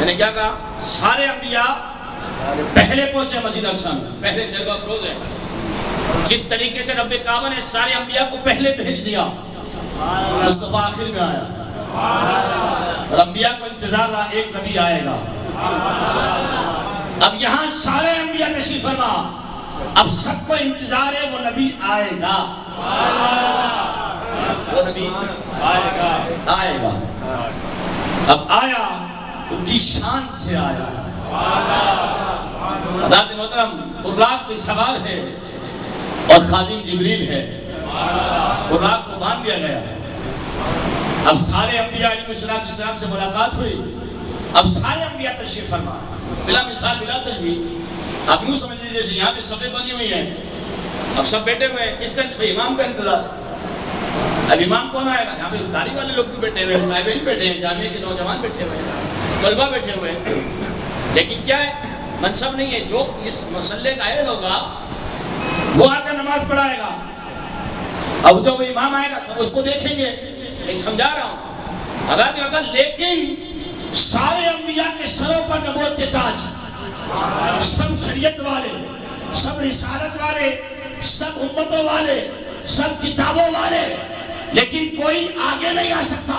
میں نے کیا کہا؟ سارے انبیاء پہلے پہنچے مسجد اقصی میں، پہلے جلوہ افروز ہیں۔ جس طریقے سے رب کعبہ نے سارے انبیاء کو پہلے بھیج دیا، مصطفیٰ آخر میں آیا، اور انبیاء کو انتظار رہا ایک نبی آئے گا۔ اب یہاں سارے انبیاء تشریف فرما، اب سب کو انتظار ہے وہ نبی آئے گا، وہ نبی آئے گا۔ اب آیا ان کی شان سے آیا۔ حضرت محترم براق پہ سوار ہے اور خادم جبریل ہے، براق کو باندھ دیا گیا۔ اب سارے انبیاء علیہ السلام سے ملاقات ہوئی، اب سارے انبیاء تشریف فرما، بلا مثال بلا تشبیہ۔ آپ یوں سمجھ لیجیے جیسے یہاں پہ صفیں بنی ہوئی ہیں، اب سب بیٹھے ہوئے ہیں، اس کا امام کا انتظار۔ اب امام کون آئے گا؟ یہاں پہ داڑھی والے لوگ بھی بیٹھے ہوئے ہیں، صاحبین بیٹھے ہیں، جامعہ کے نوجوان بیٹھے ہوئے ہیں، طلبہ بیٹھے ہوئے ہیں، لیکن کیا ہے؟ منصب نہیں ہے۔ جو اس مسئلے کا اہل ہوگا وہ آ کر نماز پڑھائے گا، اب جو وہ امام آئے گا سب اس کو دیکھیں گے۔ ایک سمجھا رہا ہوں حضرت ہوگا، لیکن سارے انبیاء کے سروں پر نبوت کے تاج، سب شریعت والے، سب رسالت والے، سب امتوں والے، سب کتابوں والے، لیکن کوئی آگے نہیں آ سکتا،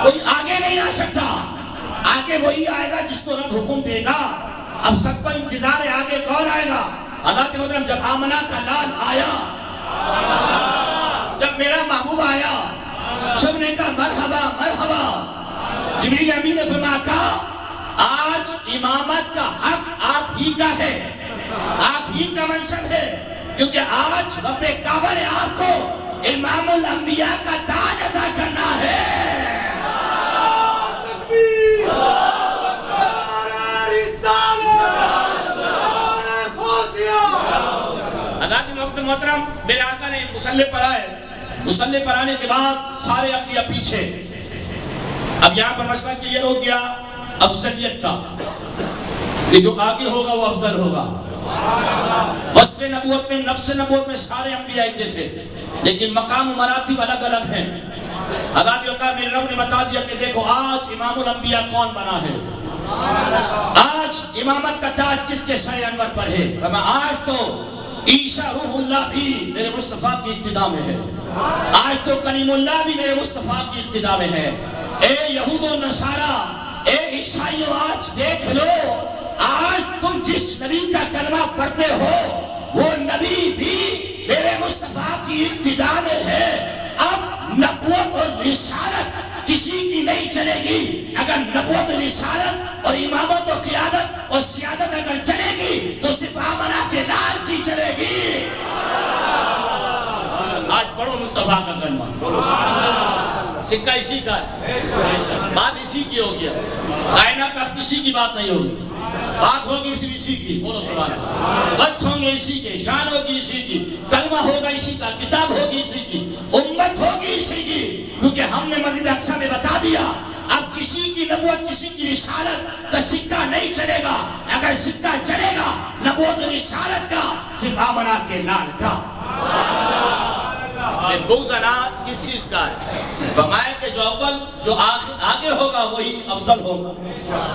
کوئی آگے نہیں آ سکتا۔ آگے وہی آئے گا جس کو رب حکم دے گا۔ اب سب کا انتظار ہے آگے کون آئے گا؟ اللہ کے مطلب جب آمنہ کا لال آیا، جب میرا محبوب آیا، سب نے کہا مرحبا مرحبا۔ جبریل امین نے فرمایا کہا آج امامت کا حق آپ ہی کا ہے، آپ ہی کا منصب ہے، کیونکہ آج رب کعبہ نے آپ کو امام الانبیاء کا تاج عطا کرنا ہے۔ حضرت محترم میرے آقا نے مصلی پر آئے، مصلی پر آنے کے بعد سارے انبیاء پیچھے۔ اب یہاں پر مسئلہ کلیئر ہو گیا افضلیت کا، کہ جو آگے ہوگا وہ افضل ہوگا۔ وصف نبوت میں، نفس نبوت میں سارے انبیاء ایک جیسے، لیکن مقام و مراتب الگ الگ ہیں۔ حضرت ہوگا میرے رب نے بتا دیا کہ دیکھو آج امام الانبیاء کون بنا ہے، آج امامت کا تاج کس کے سر انور پر ہے۔ آج تو عیسیٰ روح اللہ بھی میرے مصطفیٰ کی ابتدا میں ہے، آج تو کلیم اللہ بھی میرے مصطفیٰ کی ابتدا میں ہے۔ اے یہود و نصارہ، اے عیسائیوں، آج دیکھ لو، آج تم جس نبی کا کلمہ پڑھتے ہو وہ نبی بھی میرے مصطفیٰ کی ابتدا میں ہے۔ اب نبوت اور رسالت کسی کی نہیں چلے گی۔ اگر نبوت و رسالت اور امامت و قیادت اور سیادت اگر چلے گی تو صرف آمنہ کے نال کی چلے گی۔ آج پڑھو مصطفیٰ کا کلمہ، سکہ اسی کا ہے، بات اسی کی ہوگی، کائنات میں اب کسی کی بات نہیں ہوگی، بات ہوگی صرف اسی کی۔ بولو سبحان اللہ۔ وصف ہوں گے اسی کے، شان ہوگی اسی کی، کلمہ ہوگا اسی کا، کتاب ہوگی اسی کی، امت ہوگی اسی کی، کیونکہ ہم نے مسجد اقصی میں بتا دیا اب کسی کی نبوت، کسی کی رسالت کا سکہ نہیں چلے گا۔ اگر سکہ چلے گا نبوت و رسالت کا، صرف آمنہ کے نال کا۔ بغضنا کس چیز کا ہے؟ فرمایا کہ جو اول جو آگے ہوگا وہی افضل ہوگا۔